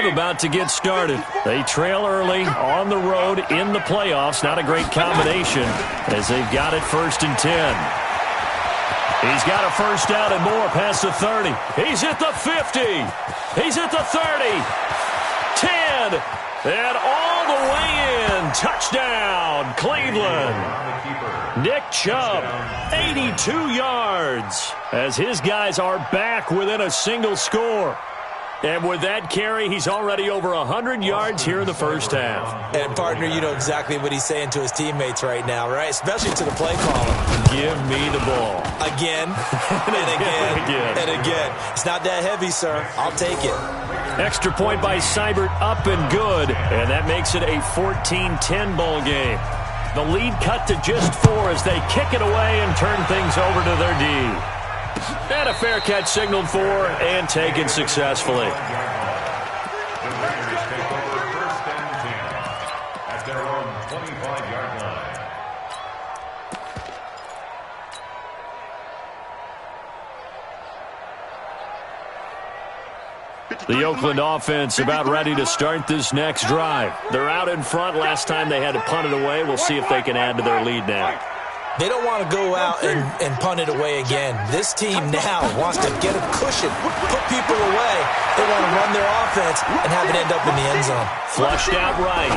drive about to get started. They trail early on the road in the playoffs. Not a great combination as they've got it 1st and 10. He's got a first down and more past the 30. He's at the 50. He's at the 30. 10. And all the way in. Touchdown, Cleveland. Nick Chubb, 82 yards, as his guys are back within a single score. And with that carry, he's already over 100 yards here in the first half. And, partner, you know exactly what he's saying to his teammates right now, right? Especially to the play caller. Give me the ball. Again, and again. It's not that heavy, sir. I'll take it. Extra point by Seibert, up and good. And that makes it a 14-10 ball game. The lead cut to just 4 as they kick it away and turn things over to their D. And a fair catch signaled for and taken successfully. The Oakland offense about ready to start this next drive. They're out in front. Last time they had to punt it away. We'll see if they can add to their lead now. They don't want to go out and punt it away again. This team now wants to get a cushion, put people away. They want to run their offense and have it end up in the end zone. Flushed out right.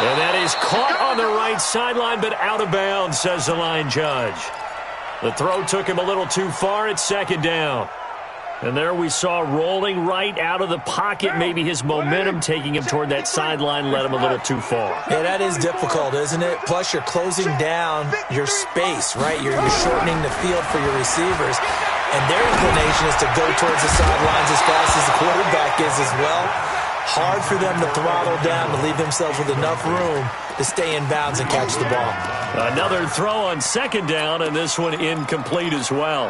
And that is caught on the right sideline, but out of bounds, says the line judge. The throw took him a little too far. It's 2nd down. And there we saw rolling right out of the pocket. Maybe his momentum taking him toward that sideline led him a little too far. Yeah, that is difficult, isn't it? Plus, you're closing down your space, right? You're shortening the field for your receivers. And their inclination is to go towards the sidelines as fast as the quarterback is as well. Hard for them to throttle down to leave themselves with enough room to stay in bounds and catch the ball. Another throw on 2nd down, and this one incomplete as well.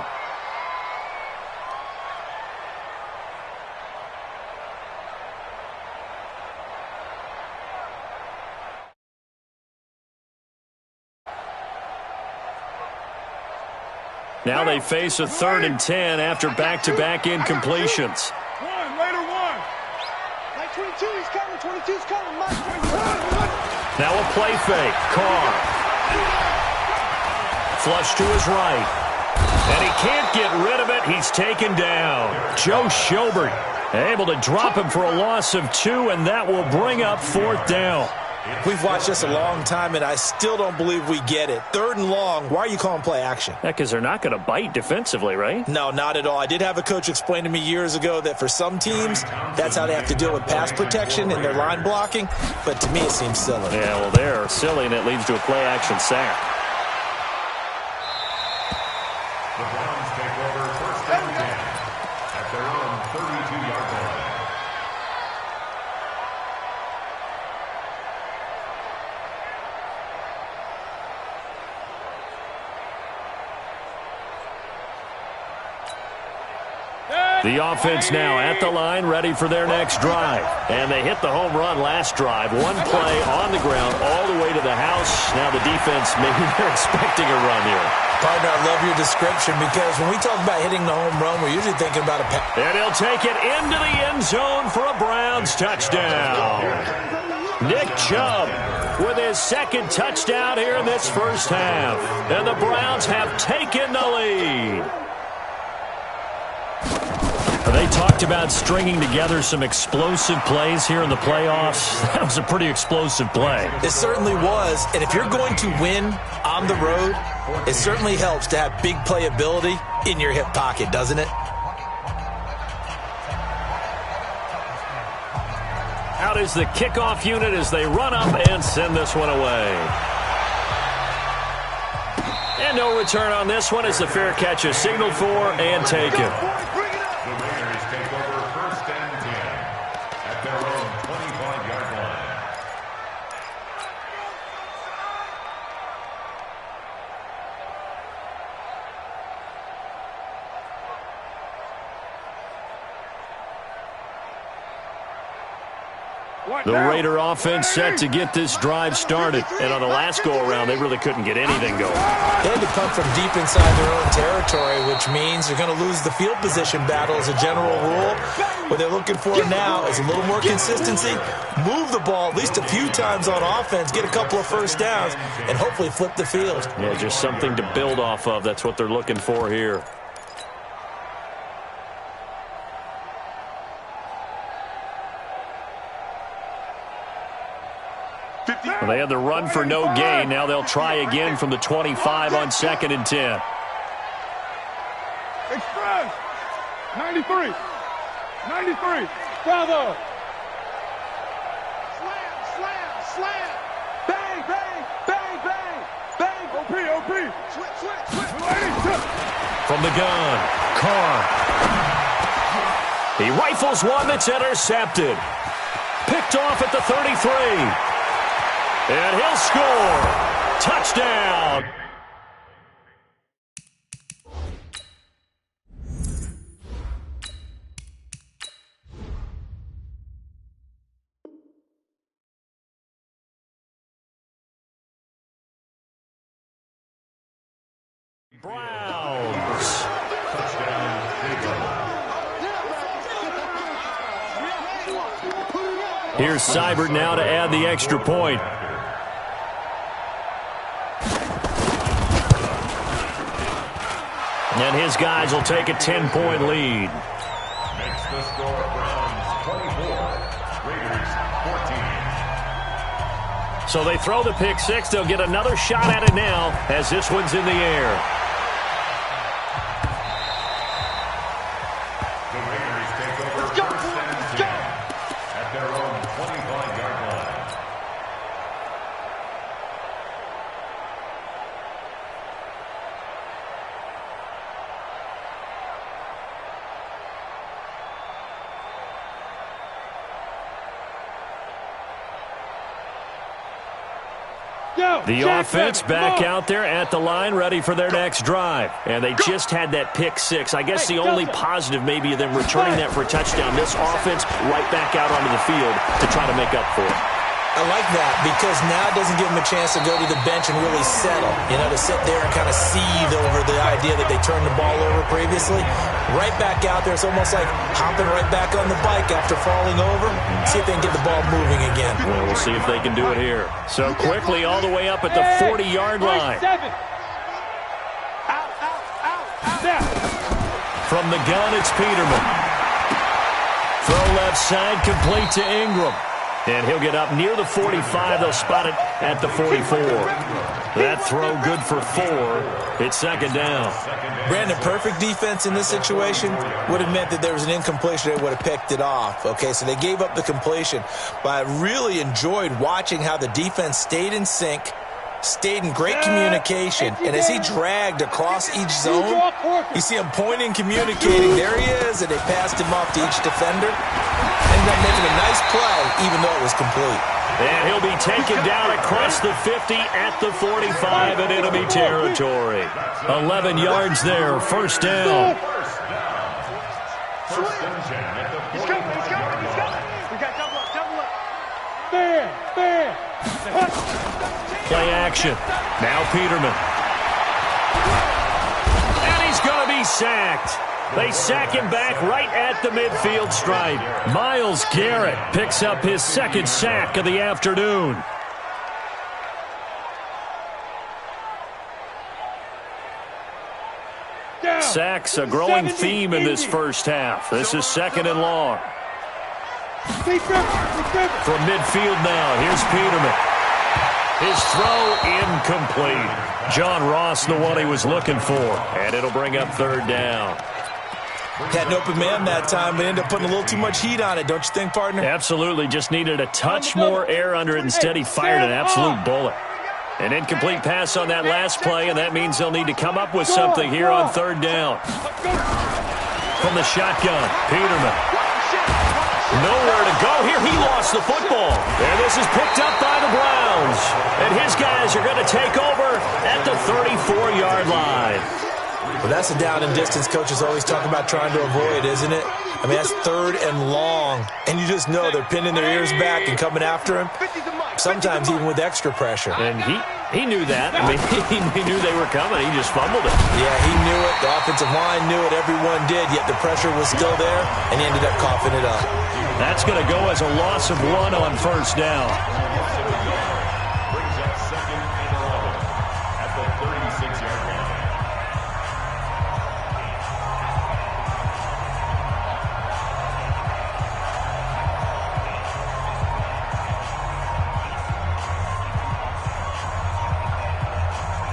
Now they face a 3rd and 10 after back-to-back incompletions. Raider 1. Mike 22, he's coming. 22's coming. Mike 22. Now a play fake. Carr. Flush to his right. And he can't get rid of it. He's taken down. Joe Schobert able to drop him for a loss of 2, and that will bring up 4th down. We've watched this a long time, and I still don't believe we get it. 3rd and long, why are you calling play action? Yeah, because they're not going to bite defensively, right? No, not at all. I did have a coach explain to me years ago that for some teams, that's how they have to deal with pass protection and their line blocking. But to me, it seems silly. Yeah, well, they're silly, and it leads to a play action sack. The Browns take over 1st and 10 at their own 32-yard line. The offense now at the line, ready for their next drive. And they hit the home run last drive. One play on the ground all the way to the house. Now the defense, maybe they're expecting a run here. Partner, I love your description because when we talk about hitting the home run, we're usually thinking about a pass. And he'll take it into the end zone for a Browns touchdown. Nick Chubb with his 2nd touchdown here in this first half. And the Browns have taken the lead. They talked about stringing together some explosive plays here in the playoffs. That was a pretty explosive play. It certainly was. And if you're going to win on the road, it certainly helps to have big playability in your hip pocket, doesn't it? Out is the kickoff unit as they run up and send this one away. And no return on this one as the fair catch is signaled for and taken. The Raiders take over 1st and 10 at their own 25-yard line. The Raider offense set to get this drive started. And on the last go-around, they really couldn't get anything going. They had to punt from deep inside their own territory, which means they're going to lose the field position battle as a general rule. What they're looking for now is a little more consistency, move the ball at least a few times on offense, get a couple of first downs, and hopefully flip the field. Yeah, just something to build off of. That's what they're looking for here. Well, they had the run for no gain. Now they'll try again from the 25 on 2nd and 10. Express. 93. 93. Bravo. Slam. Bang, bang, bang, bang. Bang. OP. Switch. From the gun, Carr. He rifles one that's intercepted. Picked off at the 33. And he'll score. Touchdown. Browns. Here's Seibert now to add the extra point. And his guys will take a 10-point lead. Makes the score Browns 24, Raiders 14. So they throw the pick six. They'll get another shot at it now as this one's in the air. The Raiders take over first and 10 at their own 25-yard line. The offense back out there at the line, ready for their next drive. And they just had that pick six. I guess the only positive maybe of them returning that for a touchdown. This offense right back out onto the field to try to make up for it. I like that because now it doesn't give them a chance to go to the bench and really settle, to sit there and kind of seethe over the idea that they turned the ball over previously. Right back out there, it's almost like hopping right back on the bike after falling over. See if they can get the ball moving again. Well, we'll see if they can do it here. So quickly all the way up at the 40-yard line. From the gun, it's Peterman. Throw left side, complete to Ingram. And he'll get up near the 45. They'll spot it at the 44. That throw good for 4. It's 2nd down. Brandon, perfect defense in this situation would have meant that there was an incompletion. They would have picked it off. Okay, so they gave up the completion. But I really enjoyed watching how the defense stayed in sync, stayed in great communication, and as he dragged across each zone, you see him pointing, communicating. There he is, and they passed him off to each defender. Ended up making a nice play, even though it was complete. And he'll be taken down across the 50 at the 45 in enemy territory. 11 yards there, 1st down. First and 10 at the 45-yard line. We got double up. Fair. Play action. Now Peterman. And he's going to be sacked. They sack him back right at the midfield stripe. Myles Garrett picks up his 2nd sack of the afternoon. Sacks a growing theme in this first half. This is 2nd and long. From midfield now, here's Peterman. His throw incomplete. John Ross, the one he was looking for. And it'll bring up 3rd down. Had an open man that time, but ended up putting a little too much heat on it, don't you think, partner? Absolutely. Just needed a touch more air under it. Instead, he fired an absolute bullet. An incomplete pass on that last play, and that means they'll need to come up with something here on 3rd down. From the shotgun, Peterman. Nowhere to go here. He lost the football. And this is picked up by the Browns. And his guys are going to take over at the 34-yard line. Well, that's a down and distance coaches always talk about trying to avoid, isn't it? I mean, that's 3rd and long, and you just know they're pinning their ears back and coming after him, sometimes even with extra pressure. And he knew that. I mean, he knew they were coming. He just fumbled it. Yeah, he knew it. The offensive line knew it. Everyone did, yet the pressure was still there, and he ended up coughing it up. That's going to go as a loss of 1 on first down. Brings up 2nd and 11 at the 36-yard line.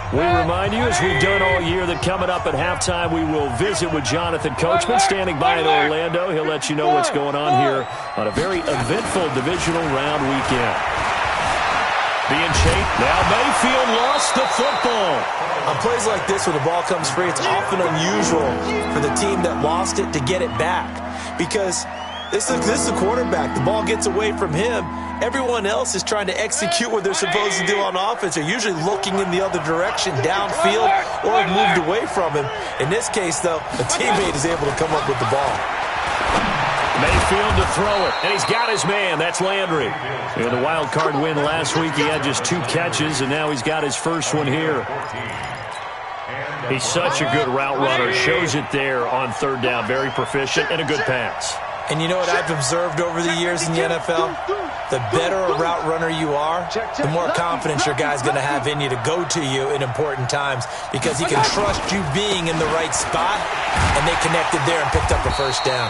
We remind you, as we've done all year, that coming up at halftime, we will visit with Jonathan Coachman standing by in Orlando. He'll let you know what's going on here on a very eventful divisional round weekend. Being chased. Now Mayfield lost the football. On plays like this, when the ball comes free, it's often unusual for the team that lost it to get it back. Because this is the quarterback. The ball gets away from him. Everyone else is trying to execute what they're supposed to do on offense. They're usually looking in the other direction, downfield, or have moved away from him. In this case, though, a teammate is able to come up with the ball. Mayfield to throw it, and he's got his man. That's Landry. In the wild card win last week, he had just 2 catches, and now he's got his first one here. He's such a good route runner. Shows it there on 3rd down. Very proficient and a good pass. And you know what I've observed over the years in the NFL? The better a route runner you are, the more confidence your guy's going to have in you to go to you in important times because he can trust you being in the right spot, and they connected there and picked up a first down.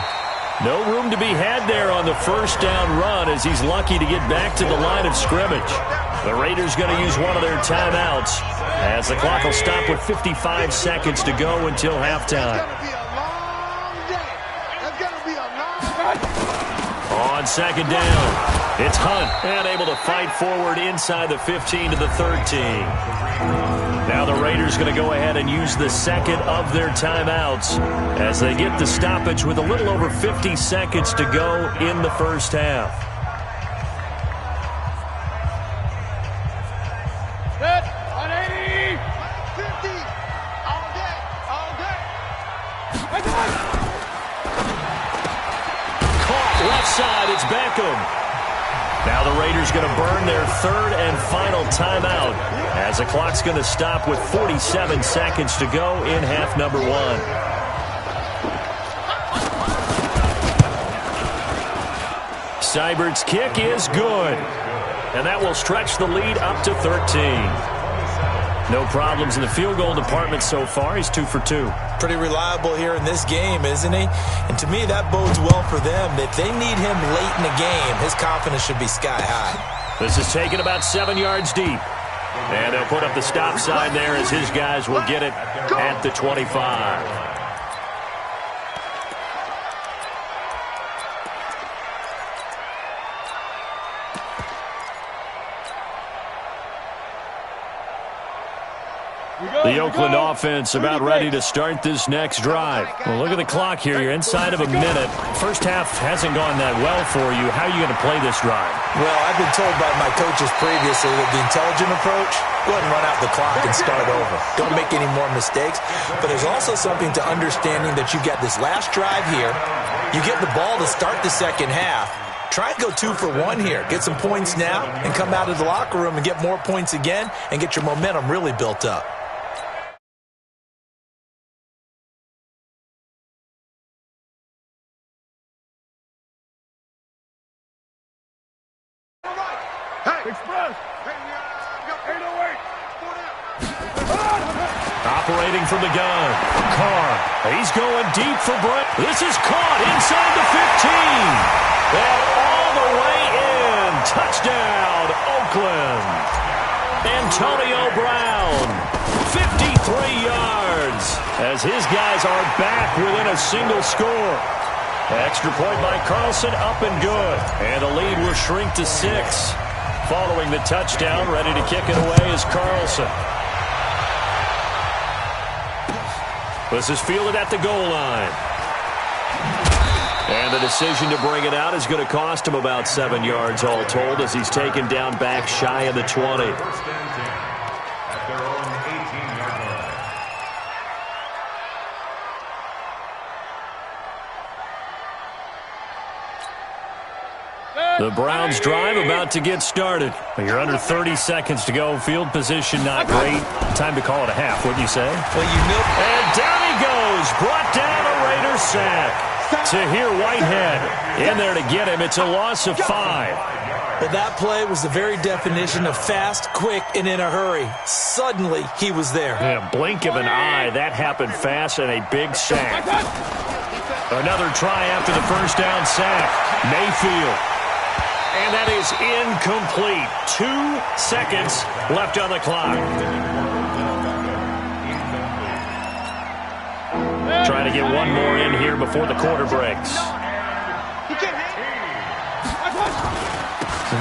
No room to be had there on the first down run as he's lucky to get back to the line of scrimmage. The Raiders going to use one of their timeouts as the clock will stop with 55 seconds to go until halftime. On 2nd down, it's Hunt, and able to fight forward inside the 15 to the 13. Now the Raiders going to go ahead and use the second of their timeouts as they get the stoppage with a little over 50 seconds to go in the first half. Set, 180, 50, all day, all day. Left side, it's Beckham. Now the Raiders going to burn their 3rd and final timeout as the clock's going to stop with 47 seconds to go in half number 1. Seibert's kick is good, and that will stretch the lead up to 13. No problems in the field goal department so far. He's 2 for 2. Pretty reliable here in this game, isn't he? And to me, that bodes well for them. If they need him late in the game, his confidence should be sky high. This is taken about 7 yards deep. And they'll put up the stop sign there as his guys will get it at the 25. The Oakland offense about ready to start this next drive. Well, look at the clock here. You're inside of a minute. First half hasn't gone that well for you. How are you going to play this drive? Well, I've been told by my coaches previously that the intelligent approach, go ahead and run out the clock and start over. Don't make any more mistakes. But there's also something to understanding that you get this last drive here. You get the ball to start the second half. Try and go 2 for 1 here. Get some points now and come out of the locker room and get more points again and get your momentum really built up. Operating from the gun, Carr. He's going deep for Brett. This is caught inside the 15. And all the way in. Touchdown, Oakland. Antonio Brown, 53 yards, as his guys are back within a single score. Extra point by Carlson, up and good. And the lead will shrink to 6. Following the touchdown, ready to kick it away is Carlson. This is fielded at the goal line. And the decision to bring it out is going to cost him about 7 yards all told as he's taken down back shy of the 20. First and 10 at their own 18-yard line. The Browns drive about to get started. You're under 30 seconds to go. Field position not great. Time to call it a half, wouldn't you say? Well, you know. And down he goes. Brought down a Raiders sack. Tahir Whitehead in there to get him. It's a loss of 5. Well, that play was the very definition of fast, quick, and in a hurry. Suddenly, he was there. Yeah, blink of an eye. That happened fast and a big sack. Another try after the first down sack. Mayfield. And that is incomplete. 2 seconds left on the clock. Trying to get one more in here before the quarter breaks.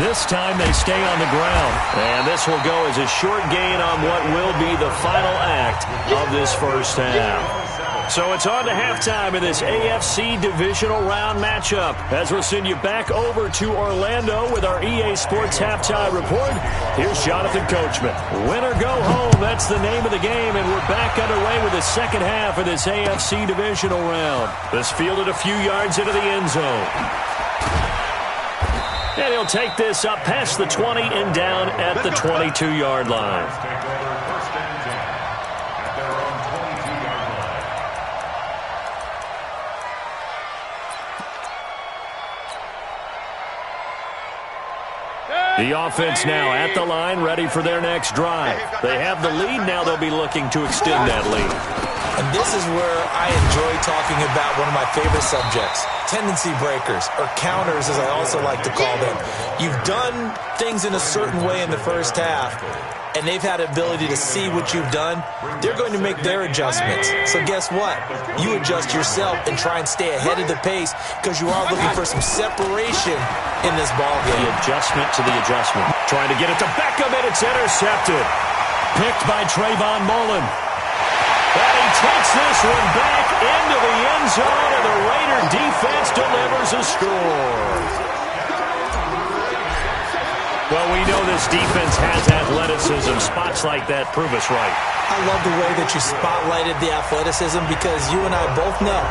This time they stay on the ground. And this will go as a short gain on what will be the final act of this first half. So it's on to halftime in this AFC divisional round matchup. As we'll send you back over to Orlando with our EA Sports Halftime Report. Here's Jonathan Coachman. Win or go home, that's the name of the game. And we're back underway with the second half of this AFC divisional round. This fielded a few yards into the end zone. And he'll take this up past the 20 and down at the 22-yard line. The offense now at the line, ready for their next drive. They have the lead. Now they'll be looking to extend that lead. And this is where I enjoy talking about one of my favorite subjects, tendency breakers, or counters as I also like to call them. You've done things in a certain way in the first half, and they've had the ability to see what you've done. They're going to make their adjustments. So guess what? You adjust yourself and try and stay ahead of the pace because you are looking for some separation in this ballgame. The adjustment to the adjustment. Trying to get it to Beckham, and it's intercepted. Picked by Trayvon Mullen. And he takes this one back into the end zone, and the Raider defense delivers a score. Well, we know this defense has athleticism. Spots like that prove us right. I love the way that you spotlighted the athleticism because you and I both know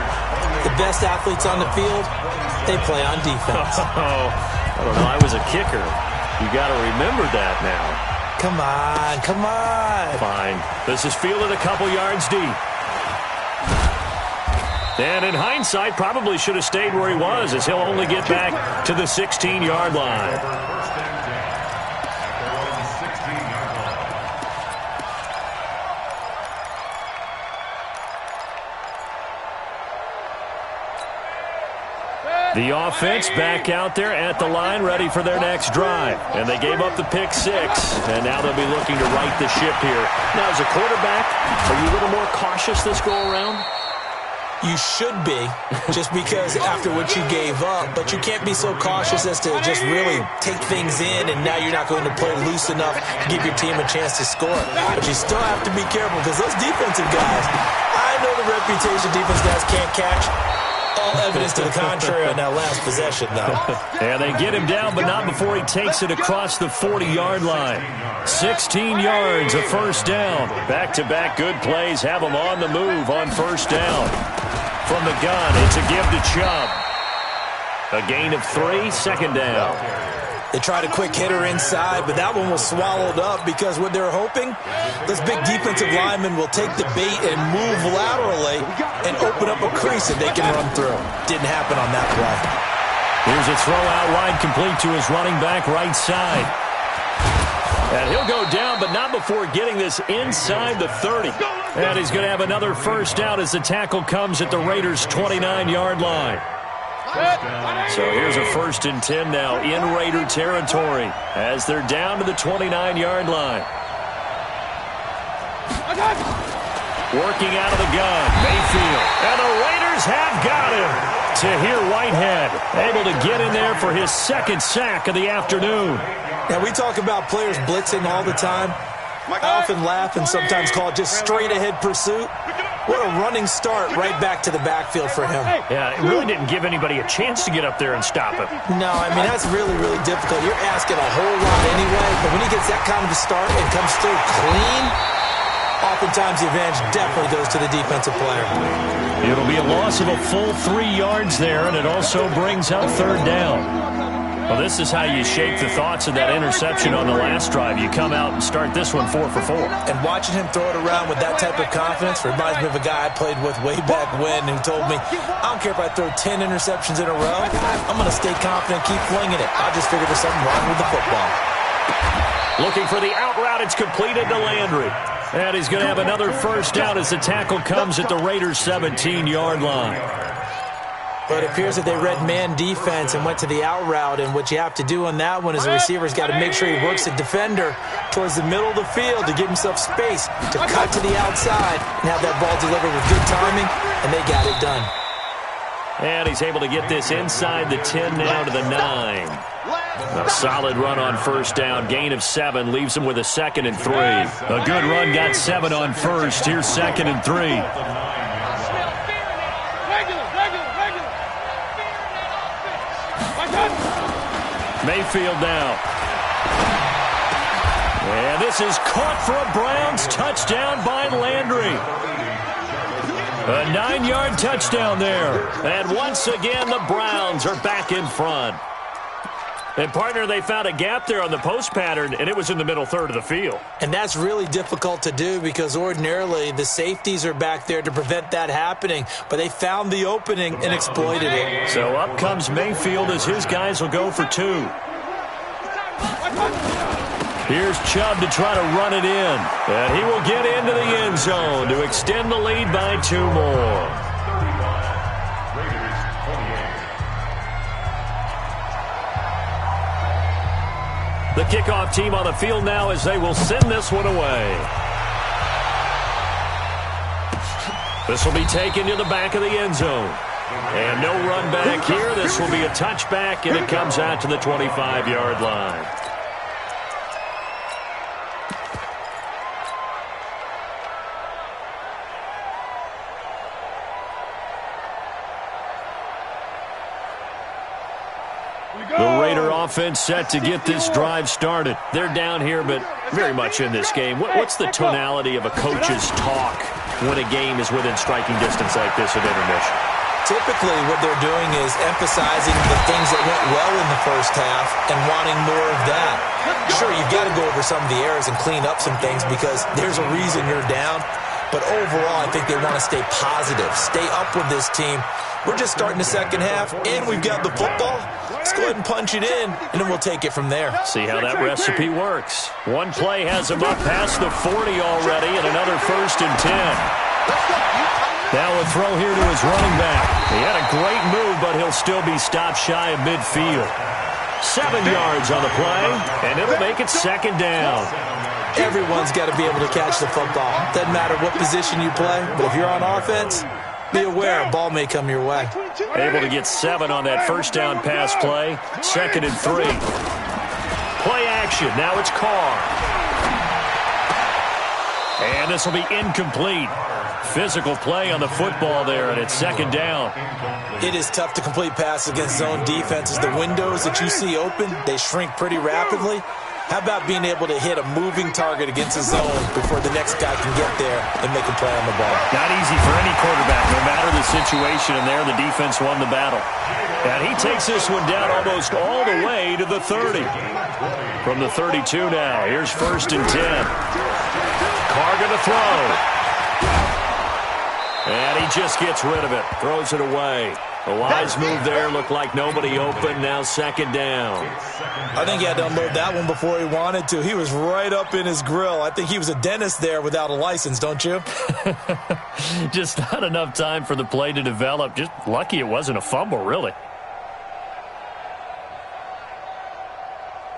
the best athletes on the field, they play on defense. Oh, I don't know. I was a kicker. You got to remember that now. Come on, come on. Fine. This is fielded a couple yards deep. And in hindsight, probably should have stayed where he was as he'll only get back to the 16-yard line. The offense back out there at the line, ready for their next drive. And they gave up the pick 6, and now they'll be looking to right the ship here. Now, as a quarterback, are you a little more cautious this go-around? You should be, just because after what you gave up, but you can't be so cautious as to just really take things in, and now you're not going to play loose enough to give your team a chance to score. But you still have to be careful because those defensive guys, I know the reputation defense guys can't catch. All evidence to the contrary on that last possession, though. And they get him down, but not before he takes it across the 40-yard line. 16 yards, a first down. Back-to-back good plays have him on the move on first down. From the gun, it's a give to Chubb. A gain of 3, second down. They tried a quick hitter inside, but that one was swallowed up because what they're hoping, this big defensive lineman will take the bait and move laterally and open up a crease that they can run through. Didn't happen on that play. Here's a throw out wide complete to his running back right side. And he'll go down, but not before getting this inside the 30. And he's going to have another first down as the tackle comes at the Raiders' 29-yard line. So here's a 1st and 10 now in Raider territory as they're down to the 29-yard line. Working out of the gun, Mayfield. And the Raiders have got him. Tahir Whitehead able to get in there for his 2nd sack of the afternoon. Now, we talk about players blitzing all the time. I often laugh and sometimes call it just straight-ahead pursuit. What a running start right back to the backfield for him. Yeah, it really didn't give anybody a chance to get up there and stop him. No, I mean, that's really, really difficult. You're asking a whole lot anyway, but when he gets that kind of a start and comes through clean, oftentimes the advantage definitely goes to the defensive player. It'll be a loss of a full 3 yards there, and it also brings up 3rd down. Well, this is how you shake the thoughts of that interception on the last drive. You come out and start this one 4 for 4. And watching him throw it around with that type of confidence reminds me of a guy I played with way back when who told me, I don't care if I throw 10 interceptions in a row. I'm going to stay confident and keep flinging it. I just figured there's something wrong with the football. Looking for the out route. It's completed to Landry. And he's going to have another first down as the tackle comes at the Raiders' 17-yard line. But it appears that they read man defense and went to the out route, and what you have to do on that one is the receiver's got to make sure he works the defender towards the middle of the field to give himself space to cut to the outside and have that ball delivered with good timing, and they got it done. And he's able to get this inside the 10 now to the 9. A solid run on first down. Gain of 7 leaves him with a 2nd and 3. A good run got 7 on first. Here's 2nd and 3. Mayfield now. And this is caught for a Browns touchdown by Landry. A 9-yard touchdown there. And once again, the Browns are back in front. And, partner, they found a gap there on the post pattern, and it was in the middle third of the field. And that's really difficult to do because ordinarily the safeties are back there to prevent that happening. But they found the opening and exploited it. So up comes Mayfield as his guys will go for 2. Here's Chubb to try to run it in. And he will get into the end zone to extend the lead by 2 more. The kickoff team on the field now as they will send this one away. This will be taken to the back of the end zone. And no run back here. This will be a touchback, and it comes out to the 25-yard line. The Raider offense set to get this drive started. They're down here, but very much in this game. What's the tonality of a coach's talk when a game is within striking distance like this at intermission? Typically, what they're doing is emphasizing the things that went well in the first half and wanting more of that. Sure, you've got to go over some of the errors and clean up some things because there's a reason you're down. But overall, I think they want to stay positive, stay up with this team. We're just starting the second half, and we've got the football. Let's go ahead and punch it in, and then we'll take it from there. See how that recipe works. One play has him up past the 40 already, and another 1st and 10. Now a throw here to his running back. He had a great move, but he'll still be stopped shy of midfield. 7 yards on the play, and it'll make it 2nd down. Everyone's got to be able to catch the football. Doesn't matter what position you play, but if you're on offense, be aware a ball may come your way. Able to get 7 on that first down pass play. 2nd and 3. Play action. Now it's Carr. And this will be incomplete. Physical play on the football there, and it's 2nd down. It is tough to complete passes against zone defenses. The windows that you see open, they shrink pretty rapidly. How about being able to hit a moving target against a zone before the next guy can get there and make a play on the ball? Not easy for any quarterback, no matter the situation, and there the defense won the battle. And he takes this one down almost all the way to the 30. From the 32 now, here's 1st and 10. Carr gonna throw. And he just gets rid of it, throws it away. A wise move there, looked like nobody open, now 2nd down. I think he had to unload that one before he wanted to. He was right up in his grill. I think he was a dentist there without a license, don't you? Just not enough time for the play to develop. Just lucky it wasn't a fumble, really.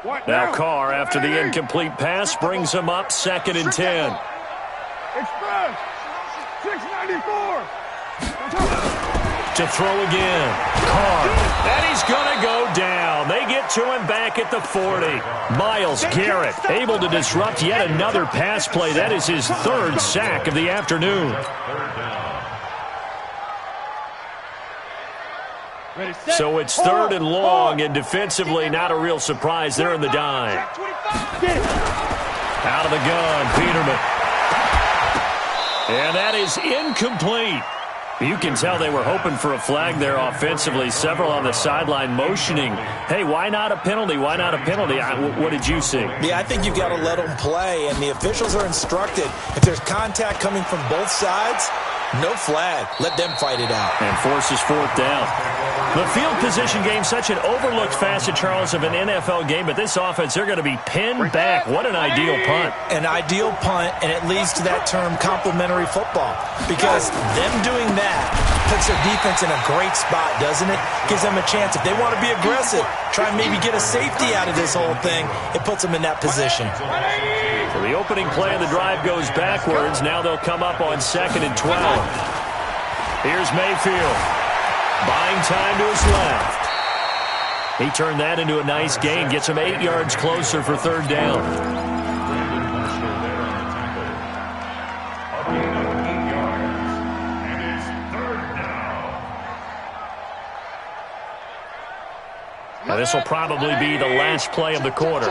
Now Carr, after the incomplete pass, brings him up 2nd and 10. Express 694. To throw again. Carr. And he's going to go down. They get to him back at the 40. Myles Garrett able to disrupt yet another pass play. That is his 3rd sack of the afternoon. So it's 3rd and long, and defensively not a real surprise. They're in the dime. Out of the gun, Peterman. And that is incomplete. You can tell they were hoping for a flag there offensively. Several on the sideline motioning, hey, why not a penalty? Why not a penalty? What did you see? Yeah, I think you've got to let them play, and the officials are instructed. If there's contact coming from both sides, no flag. Let them fight it out. And forces fourth down. The field position game, such an overlooked facet, Charles, of an NFL game, but this offense, they're going to be pinned back. What an ideal punt. An ideal punt, and it leads to that term complementary football, because them doing that puts their defense in a great spot, doesn't it? Gives them a chance. If they want to be aggressive, try and maybe get a safety out of this whole thing, it puts them in that position. So the opening play of the drive goes backwards. Now they'll come up on 2nd and 12. Here's Mayfield. Buying time to his left. He turned that into a nice gain. Gets him 8 yards closer for 3rd down. Now this will probably be the last play of the quarter.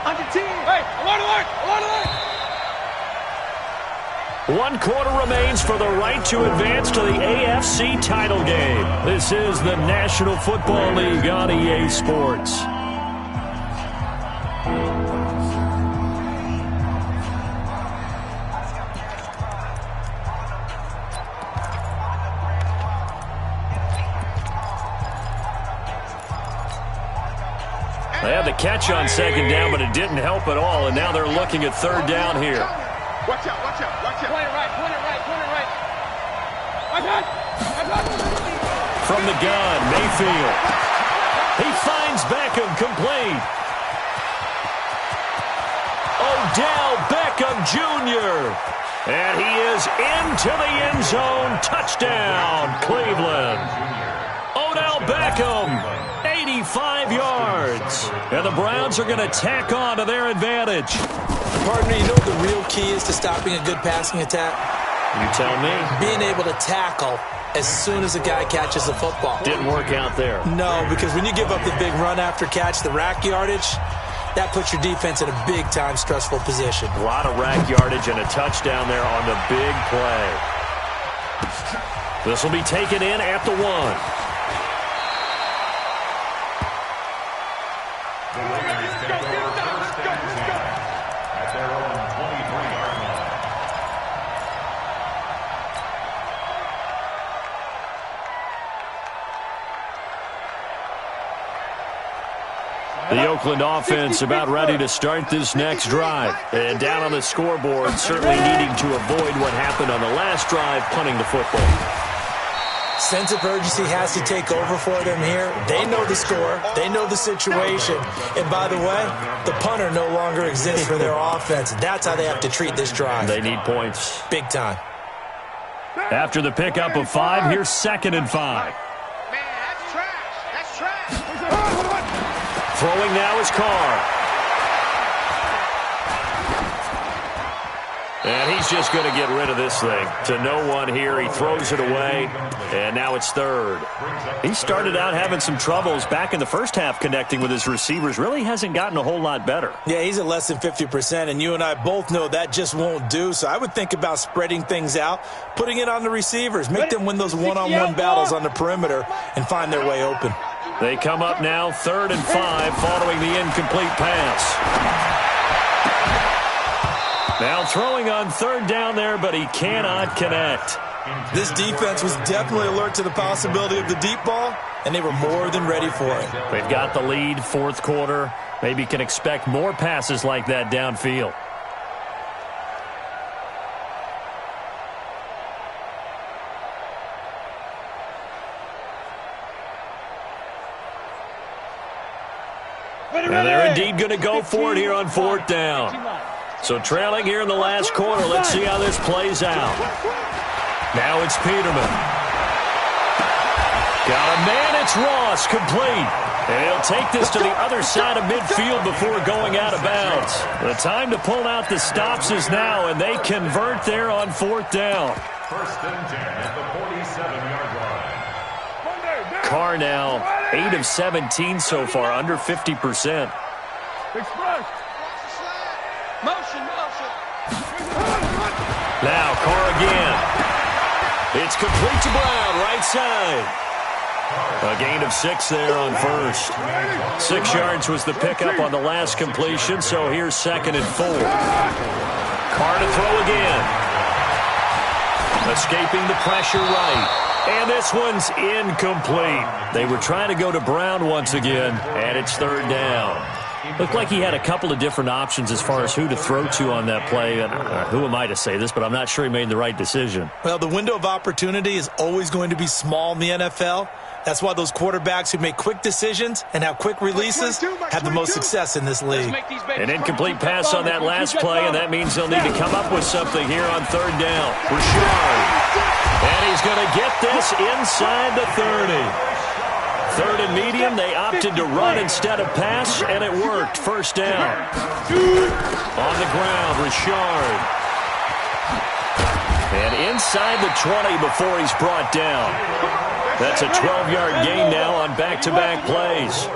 On your team. Hey, alert. 1 quarter remains for the right to advance to the AFC title game. This is the National Football League on EA Sports. They had the catch on 2nd down, but it didn't help at all, and now they're looking at 3rd down here. Watch out. Point it right. Watch out. From the gun, Mayfield. He finds Beckham, complete. Odell Beckham Jr. And he is into the end zone. Touchdown, Cleveland. Odell Beckham, 85 yards. And the Browns are going to tack on to their advantage. Partner, you know the real key is to stopping a good passing attack? You tell me. Being able to tackle as soon as a guy catches the football. Didn't work out there. No, because when you give up the big run after catch, the rack yardage, that puts your defense in a big-time stressful position. A lot of rack yardage and a touchdown there on the big play. This will be taken in at the 1. The Oakland offense about ready to start this next drive. And down on the scoreboard, certainly needing to avoid what happened on the last drive, punting the football. Sense of urgency has to take over for them here. They know the score. They know the situation. And by the way, the punter no longer exists for their offense. That's how they have to treat this drive. They need points. Big time. After the pickup of 5, here's 2nd and 5. Throwing now is Carr. And he's just going to get rid of this thing. To no one here. He throws it away. And now it's 3rd. He started out having some troubles back in the first half connecting with his receivers. Really hasn't gotten a whole lot better. Yeah, he's at less than 50%, and you and I both know that just won't do. So I would think about spreading things out, putting it on the receivers, make them win those one-on-one battles on the perimeter, and find their way open. They come up now 3rd and 5 following the incomplete pass. Now throwing on 3rd down there, but he cannot connect. This defense was definitely alert to the possibility of the deep ball, and they were more than ready for it. They've got the lead, 4th quarter. Maybe can expect more passes like that downfield. And they're indeed going to go for it here on 4th down. So trailing here in the last quarter. Let's see how this plays out. Now it's Peterman. Got a man. It's Ross, complete. And he'll take this to the other side of midfield before going out of bounds. The time to pull out the stops is now, and they convert there on 4th down. 1st and 10 at the 47-yard line. Carr now 8 of 17 so far, under 50%. Now Carr again. It's complete to Brown, right side. A gain of 6 there on first. 6 yards was the pickup on the last completion, so here's 2nd and 4. Carr to throw again. Escaping the pressure right. And this one's incomplete. They were trying to go to Brown once again, and it's 3rd down. Looked like he had a couple of different options as far as who to throw to on that play. And who am I to say this, but I'm not sure he made the right decision. Well, the window of opportunity is always going to be small in the NFL. That's why those quarterbacks who make quick decisions and have quick releases have the most success in this league. An incomplete pass on that last play, and that means they'll need to come up with something here on 3rd down. Rashard. And he's going to get this inside the 30. 3rd and medium, they opted to run instead of pass, and it worked. 1st down. On the ground, Rashard. And inside the 20 before he's brought down. That's a 12-yard gain now on back-to-back plays.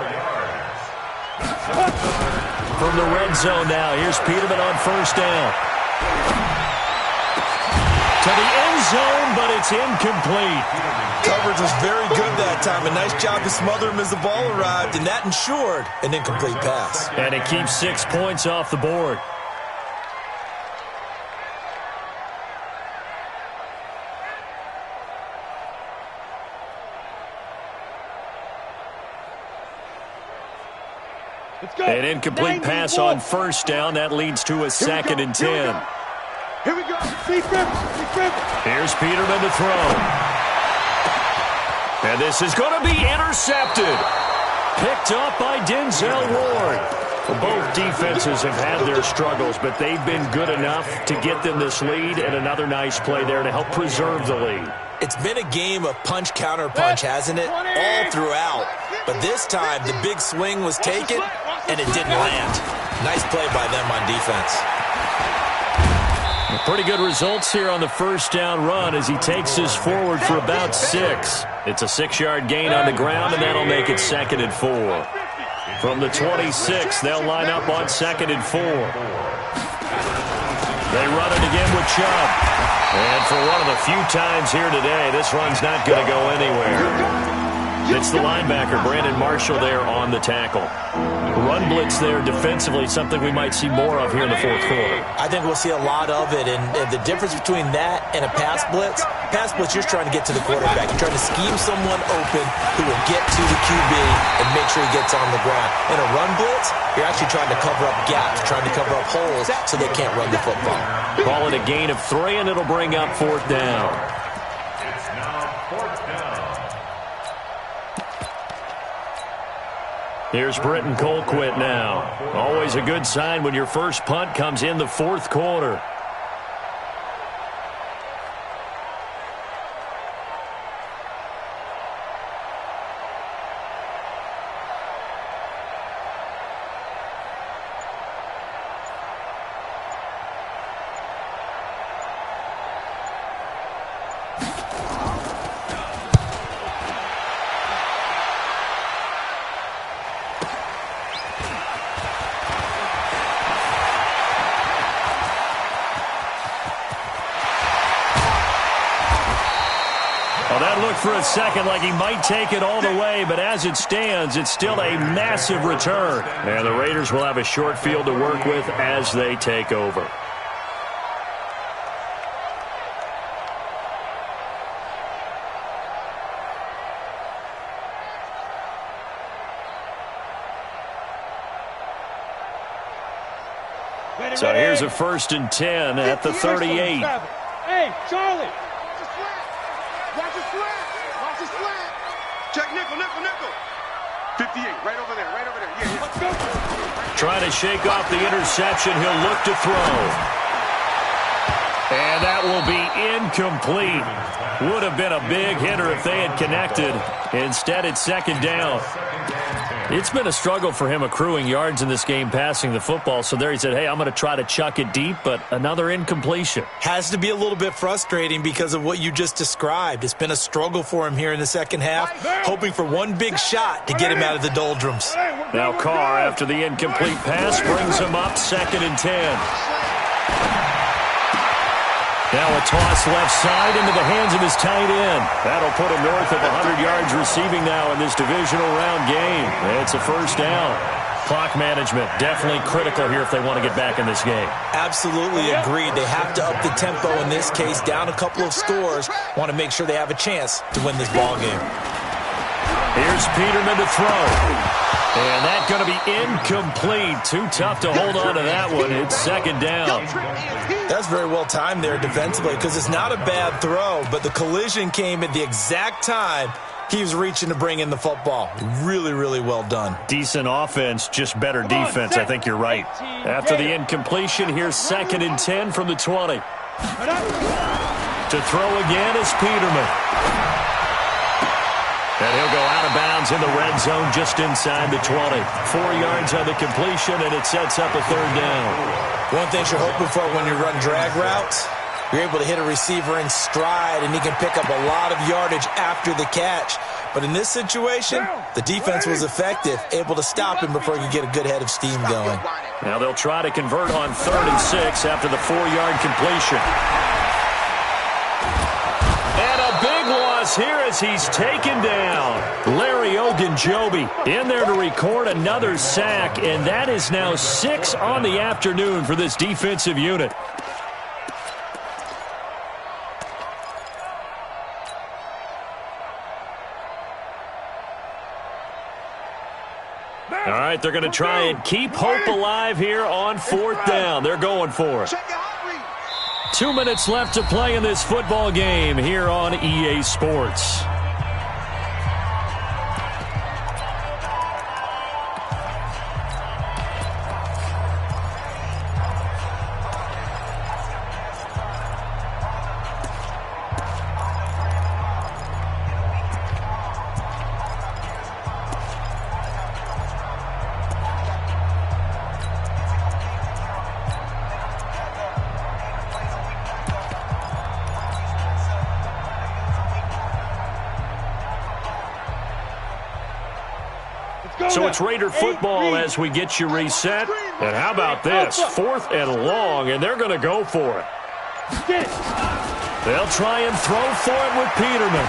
From the red zone now, here's Peterman on 1st down. To the end zone, but it's incomplete. Coverage was very good that time. A nice job to smother him as the ball arrived, and that ensured an incomplete pass. And it keeps 6 points off the board. An incomplete pass on 1st down. That leads to a 2nd and 10. Here we go. Here's Peterman to throw. And this is going to be intercepted. Picked up by Denzel Ward. Well, both defenses have had their struggles, but they've been good enough to get them this lead, and another nice play there to help preserve the lead. It's been a game of punch-counter-punch, hasn't it? All throughout. But this time, the big swing was taken, and it didn't land. Nice play by them on defense. Pretty good results here on the 1st down run as he takes this forward for about 6. It's a 6-yard gain on the ground, and that'll make it 2nd and 4. From the 26, they'll line up on 2nd and 4. They run it again with Chubb. And for one of the few times here today, this run's not going to go anywhere. It's the linebacker, Brandon Marshall, there on the tackle. Run blitz there defensively, something we might see more of here in the 4th quarter. I think we'll see a lot of it, and the difference between that and a pass blitz, you're trying to get to the quarterback. You're trying to scheme someone open who will get to the QB and make sure he gets on the ground. In a run blitz, you're actually trying to cover up gaps, trying to cover up holes so they can't run the football. Call it a gain of 3, and it'll bring up 4th down. It's now 4th down. Here's Britton Colquitt now. Always a good sign when your first punt comes in the 4th quarter. For a second like he might take it all the way, but as it stands, it's still a massive return. And the Raiders will have a short field to work with as they take over. So here's a 1st and 10 at the 38. Hey, Charlie. Watch his flat. Watch his flat. Check nickel. 58, right over there. Yeah. Let's go. Trying to shake off the interception. He'll look to throw. And that will be incomplete. Would have been a big hitter if they had connected. Instead, it's 2nd down. It's been a struggle for him accruing yards in this game passing the football. So there he said, hey, I'm going to try to chuck it deep, but another incompletion. Has to be a little bit frustrating because of what you just described. It's been a struggle for him here in the 2nd half, hoping for one big shot to get him out of the doldrums. Now Carr, after the incomplete pass, brings him up 2nd and 10. Now a toss left side into the hands of his tight end. That'll put him north of 100 yards receiving now in this divisional round game. It's a first down. Clock management definitely critical here if they want to get back in this game. Absolutely agreed. They have to up the tempo in this case, down a couple of scores. Want to make sure they have a chance to win this ball game. Here's Peterman to throw. And that's going to be incomplete. Too tough to hold on to that one. It's second down. That's very well timed there defensively because it's not a bad throw, but the collision came at the exact time he was reaching to bring in the football. Really, really well done. Decent offense, just better defense. I think you're right. After the incompletion, here's 2nd and 10 from the 20. To throw again is Peterman. And he'll go out of bounds in the red zone just inside the 20. 4 yards on the completion, and it sets up a third down. One thing you're hoping for when you run drag routes, you're able to hit a receiver in stride, and he can pick up a lot of yardage after the catch. But in this situation, the defense was effective, able to stop him before he could get a good head of steam going. Now they'll try to convert on 3rd and 6 after the 4-yard completion. And a big loss here as he's taken down. Larry Ogunjobi in there to record another sack, and that is now 6 on the afternoon for this defensive unit. All right, they're going to try and keep hope alive here on 4th down. They're going for it. 2 minutes left to play in this football game here on EA Sports. So it's Raider football as we get you reset. And how about this? 4th and long, and they're going to go for it. They'll try and throw for it with Peterman.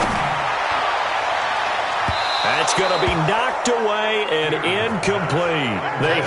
That's going to be knocked away and incomplete. They